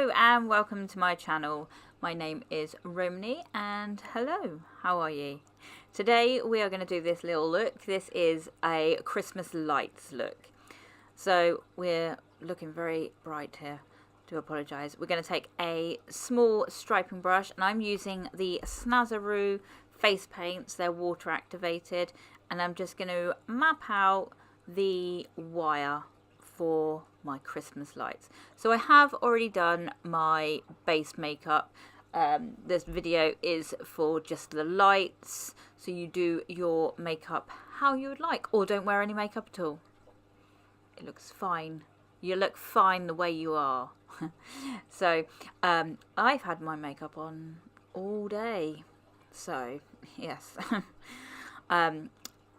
Hello and welcome to my channel. My name is Romney and hello, how are you? Today we are going to do this little look. This is a Christmas lights look. So we're looking very bright here. Do apologise. We're going to take a small striping brush and I'm using the Snazaroo face paints. They're water activated and I'm just going to map out the wire for my Christmas lights. So I have already done my base makeup. This video is for just the lights, so you do your makeup how you would like, or don't wear any makeup at all. It looks fine. You look fine the way you are. So I've had my makeup on all day, so yes.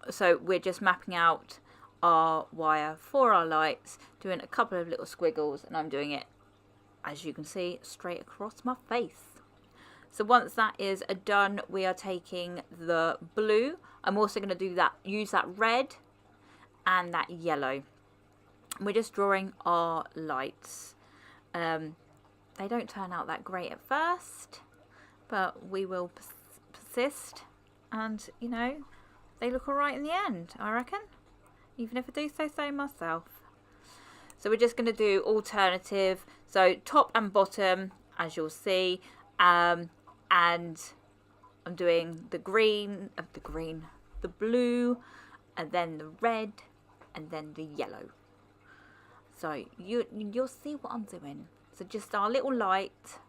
So we're just mapping out our wire for our lights, doing a couple of little squiggles, and I'm doing it, as you can see, straight across my face. So once that is done, we are taking the blue. I'm also going to use that red and that yellow. We're just drawing our lights. They don't turn out that great at first, but we will persist, and you know, they look alright in the end, I reckon. Even if I do say myself. So we're just going to do alternative, so top and bottom, as you'll see, and I'm doing the the blue, and then the red, and then the yellow. So you'll see what I'm doing. So just our little light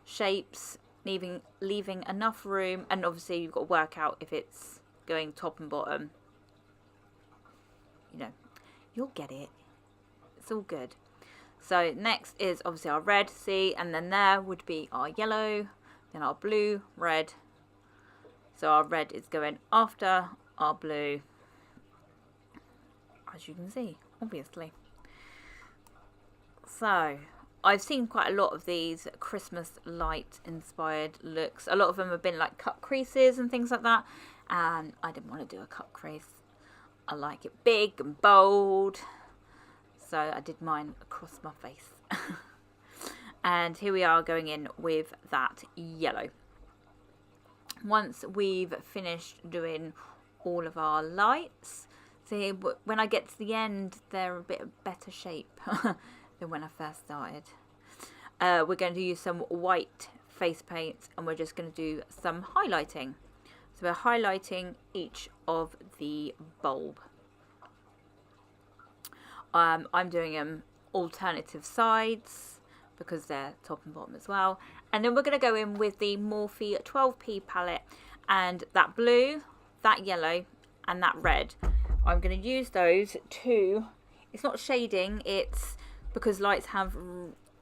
shapes, leaving enough room, and obviously you've got to work out if it's going top and bottom. You know, you'll get it. It's all good. So next is obviously our red, see, and then there would be our yellow, then our blue, red. So our red is going after our blue, as you can see, obviously. So I've seen quite a lot of these Christmas light inspired looks. A lot of them have been like cut creases and things like that, and I didn't want to do a cut crease. I like it big and bold, so I did mine across my face. And here we are going in with that yellow. Once we've finished doing all of our lights, see, when I get to the end, they're a bit better shape than when I first started. We're going to use some white face paint, and we're just going to do some highlighting. So we're highlighting each of the bulb. I'm doing them alternative sides because they're top and bottom as well. And then we're going to go in with the Morphe 12p palette, and that blue, that yellow, and that red. I'm going to use those to, it's not shading, it's because lights have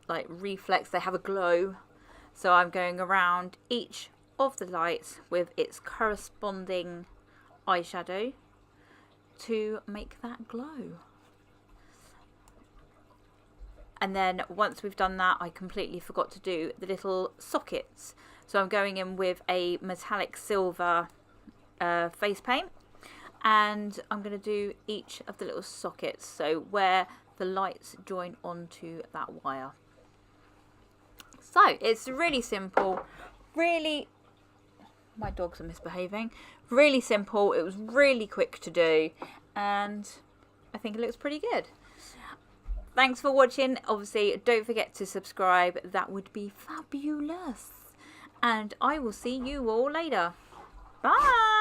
like reflex, they have a glow. So I'm going around each of the lights with its corresponding eyeshadow to make that glow. And then once we've done that, I completely forgot to do the little sockets. So I'm going in with a metallic silver face paint, and I'm going to do each of the little sockets, so where the lights join onto that wire. So it's really simple, really, my dogs are misbehaving, really simple. It was really quick to do, and I think it looks pretty good. Thanks for watching. Obviously, don't forget to subscribe. That would be fabulous. And I will see you all later. Bye.